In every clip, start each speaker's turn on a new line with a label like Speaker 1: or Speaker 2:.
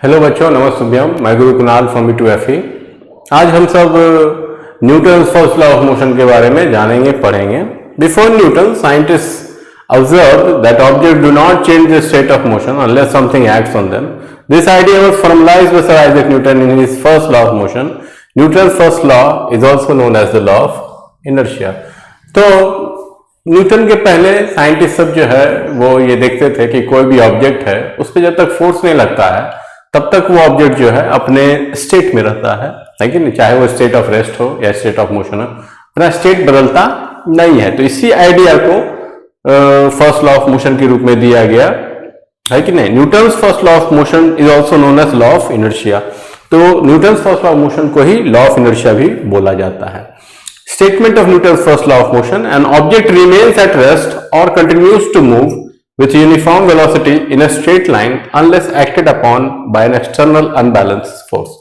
Speaker 1: Hello बच्चों, नमस्ते। मैं गुरु कुणाल फ्रॉम B2FE। आज हम सब Newton first law of motion के बारे में जानेंगे, पढ़ेंगे। Before Newton, scientist observed that objects do not change their state of motion unless something acts on them. This idea was formalized by Sir Isaac Newton in his first law of motion. Newton's first law is also known as the law of inertia. तो Newton के पहले scientist सब जो है वो ये देखते थे कि कोई भी ऑब्जेक्ट है उस पर जब तक फोर्स नहीं लगता है तब तक वो ऑब्जेक्ट जो है अपने स्टेट में रहता है कि नहीं, चाहे वो स्टेट ऑफ रेस्ट हो या स्टेट ऑफ मोशन हो, अपना स्टेट बदलता नहीं है। तो इसी आइडिया को फर्स्ट लॉ ऑफ मोशन के रूप में दिया गया है कि नहीं। Newton's first law of motion is also known as law of inertia. तो Newton's first law of motion को ही लॉ ऑफ इनर्शिया भी बोला जाता है। Statement of Newton's first law of motion: an object remains at rest और continues to move with uniform velocity in a straight line unless acted upon by an external unbalanced force।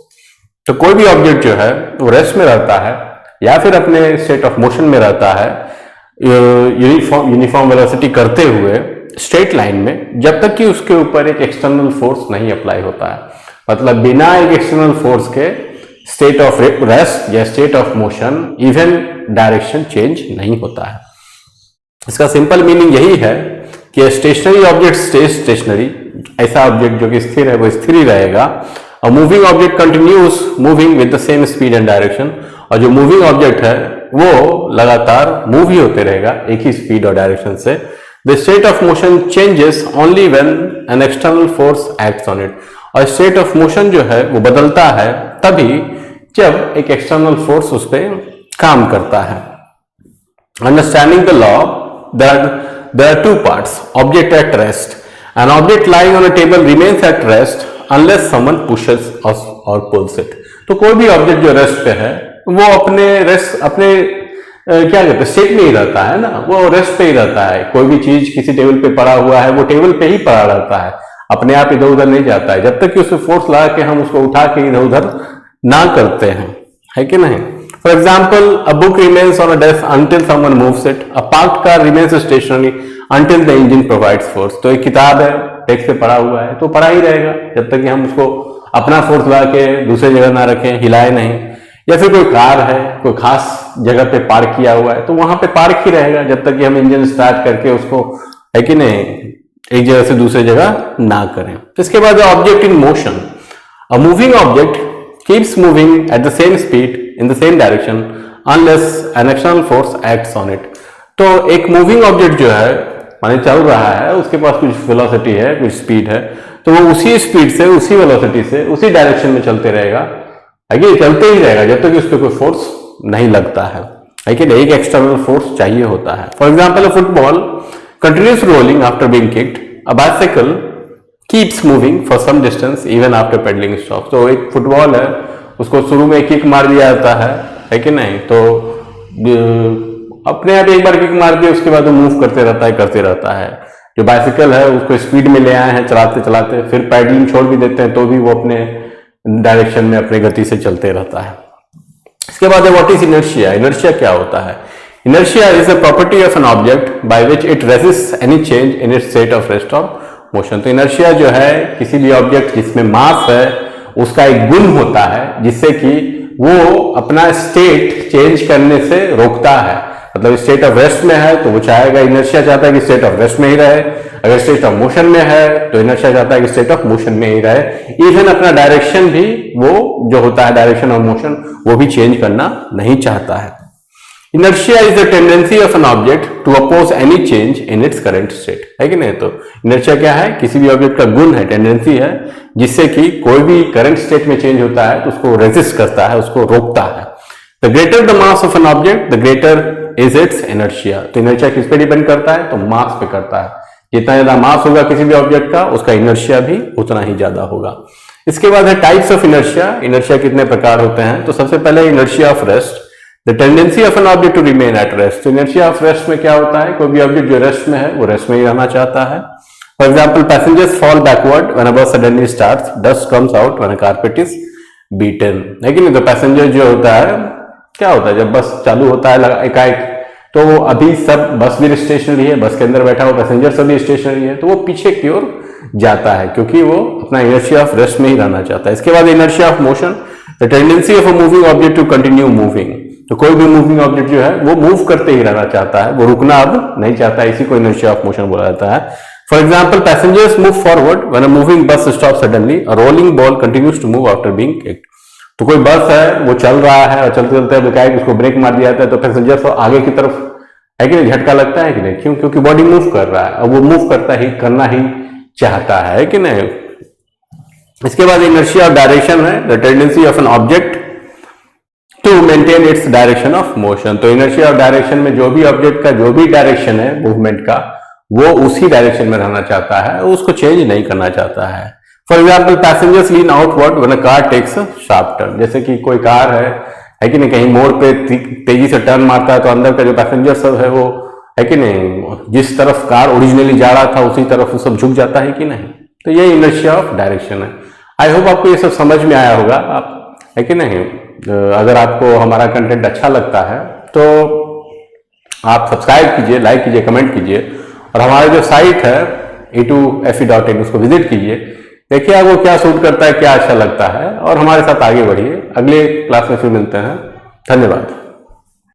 Speaker 1: तो कोई भी object जो है वो rest में रहता है या फिर अपने स्टेट ऑफ मोशन में रहता है यूनिफॉर्म वेलोसिटी करते हुए स्ट्रेट लाइन में, जब तक कि उसके ऊपर एक एक्सटर्नल फोर्स नहीं अप्लाई होता है। मतलब बिना एक एक्सटर्नल फोर्स के स्टेट ऑफ रेस्ट या state of motion even direction change नहीं होता है। इसका सिंपल मीनिंग यही है कि स्टेशनरी ऑब्जेक्ट स्टेज स्टेशनरी, ऐसा ऑब्जेक्ट जो कि स्थिर है वो स्थिर ही रहेगा। और moving object continuous moving with the same speed and direction, और जो मूविंग ऑब्जेक्ट है वो लगातार मूव ही होते रहेगा एक ही स्पीड और डायरेक्शन से। The state of motion changes only when an external force acts on it. और स्टेट ऑफ मोशन जो है वो बदलता है तभी जब एक एक्सटर्नल फोर्स उस पर काम करता है। Understanding the law that there are two parts: object at rest. An object lying on a table remains at rest unless someone pushes or pulls it। तो कोई भी ऑब्जेक्ट जो रेस्ट पे है वो अपने क्या कहते हैं, स्टेट में ही रहता है ना, वो रेस्ट पे ही रहता है। कोई भी चीज किसी टेबल पे पड़ा हुआ है वो टेबल पे ही पड़ा रहता है, अपने आप इधर उधर नहीं जाता है, जब तक कि उसमें फोर्स लगा के हम उसको उठा के इधर उधर ना करते हैं, है कि नहीं। For example, a book remains on a desk until someone moves it. A parked car remains stationary until the engine provides force। तो एक किताब है, डेस्क पे पड़ा हुआ है तो पड़ा ही रहेगा जब तक कि हम उसको अपना फोर्स लगा के दूसरी जगह ना रखें, हिलाए नहीं। या फिर कोई कार है, कोई खास जगह पे पार्क किया हुआ है तो वहां पे पार्क ही रहेगा जब तक कि हम इंजन स्टार्ट करके उसको, है कि नहीं, एक जगह से दूसरी जगह ना करें। तो इसके बाद object in motion: a moving object keeps moving at the same speed in the same direction unless an external force acts on it। तो एक मूविंग ऑब्जेक्ट जो है माने चल रहा है, उसके पास कुछ वेलोसिटी है, कुछ स्पीड है, तो वो उसी स्पीड से, उसी वेलोसिटी से, उसी डायरेक्शन में चलते रहेगा, है कि चलते ही रहेगा जब तक कि उस पर कोई फोर्स नहीं लगता है कि एक एक्सटर्नल फोर्स चाहिए होता है। For example, a football continuous rolling after being kicked. A bicycle keeps moving for some distance even after pedaling stops। तो एक फुटबॉल है, उसको शुरू में किक मार दिया जाता है कि नहीं, तो अपने आप एक बार किक मार दिया उसके बाद वो मूव करते रहता है। जो बाइसिकल है उसको स्पीड में ले आए हैं चलाते चलाते, फिर पैडलिंग छोड़ भी देते हैं तो भी वो अपने डायरेक्शन में अपनी गति से चलते रहता है। इसके बाद व्हाट इज इनर्शिया? इनर्शिया क्या होता है? Inertia is the property of an object by which it resist any change in it's state of rest और मोशन। तो इनर्शिया जो है किसी भी ऑब्जेक्ट जिसमें मास है उसका एक गुण होता है जिससे कि वो अपना स्टेट चेंज करने से रोकता है। मतलब स्टेट ऑफ रेस्ट में है तो वो चाहेगा, इनर्शिया चाहता है कि स्टेट ऑफ रेस्ट में ही रहे। अगर स्टेट ऑफ मोशन में है तो इनर्शिया चाहता है कि स्टेट ऑफ मोशन में ही रहे। इवन अपना डायरेक्शन भी वो जो होता है, डायरेक्शन ऑफ मोशन, वो भी चेंज करना नहीं चाहता है। Inertia is the tendency of an object to oppose any change in its current state, है कि नहीं। तो इनर्शिया क्या है? किसी भी ऑब्जेक्ट का गुण है, टेंडेंसी है, जिससे कि कोई भी करंट स्टेट में चेंज होता है तो उसको रेजिस्ट करता है, उसको रोकता है। The greater the mass of an object the greater is it's inertia. तो इनर्शिया किस पे डिपेंड करता है? तो मास पे करता है। जितना ज्यादा मास होगा किसी भी ऑब्जेक्ट का, उसका इनर्शिया भी उतना ही ज्यादा होगा। इसके बाद है टाइप्स ऑफ इनर्शिया। इनर्शिया कितने प्रकार होते हैं? तो सबसे पहले inertia of rest, the tendency of an object to remain at rest. तो इनर्शिया ऑफ रेस्ट में क्या होता है? कोई भी ऑब्जेक्ट जो रेस्ट में है वो रेस्ट में ही रहना चाहता है। For example, passengers fall backward when a bus suddenly starts, dust comes out when a carpet is beaten, है कि नहीं। तो पैसेंजर जो होता है, क्या होता है, जब बस चालू होता है एकाएक, तो अभी सब बस भी स्टेशनरी है, बस के अंदर बैठा हुआ पैसेंजर सभी स्टेशनरी है, तो वो पीछे की ओर जाता है, क्योंकि वो अपना इनर्शिया ऑफ रेस्ट में ही रहना चाहता है। इसके बाद inertia of motion, the tendency of a moving object to continue moving. तो कोई भी मूविंग ऑब्जेक्ट जो है वो मूव करते ही रहना चाहता है, वो रुकना अब नहीं चाहता है, इसी को इनर्शिया ऑफ मोशन बोला जाता है। For example, passengers move forward when a moving bus stop suddenly, a rolling ball continues to move after being kicked. तो कोई बस है, वो चल रहा है और चलते चलते अब क्या है कि उसको ब्रेक मार दिया जाता है, तो पैसेंजर्स को आगे की तरफ है कि नहीं झटका लगता है कि नहीं, क्यों? क्योंकि बॉडी मूव कर रहा है और वो मूव करना ही चाहता है कि नहीं। इसके बाद इनर्शिया ऑफ डायरेक्शन है, the tendency of an object to maintain its direction of motion. तो इनर्शिया ऑफ डायरेक्शन में जो भी ऑब्जेक्ट का जो भी डायरेक्शन है मूवमेंट का, वो उसी डायरेक्शन में रहना चाहता है, उसको चेंज नहीं करना चाहता है। For example, passengers lean outward when a car takes a sharp turn. जैसे कि कोई कार है कि नहीं, कहीं मोड़ पे तेजी से टर्न मारता है, तो अंदर का जो पैसेंजर सब है वो है कि नहीं, जिस तरफ कार ओरिजिनली जा रहा था उसी तरफ वो सब झुक जाता है कि नहीं। तो ये इनर्शिया ऑफ डायरेक्शन है। आई होप आपको ये सब समझ में आया होगा, आप है कि नहीं। अगर आपको हमारा कंटेंट अच्छा लगता है तो आप सब्सक्राइब कीजिए, लाइक कीजिए, कमेंट कीजिए, और हमारा जो साइट है e2fe.in उसको विजिट कीजिए, देखिए आपको क्या सूट करता है, क्या अच्छा लगता है, और हमारे साथ आगे बढ़िए। अगले क्लास में फिर मिलते हैं। धन्यवाद।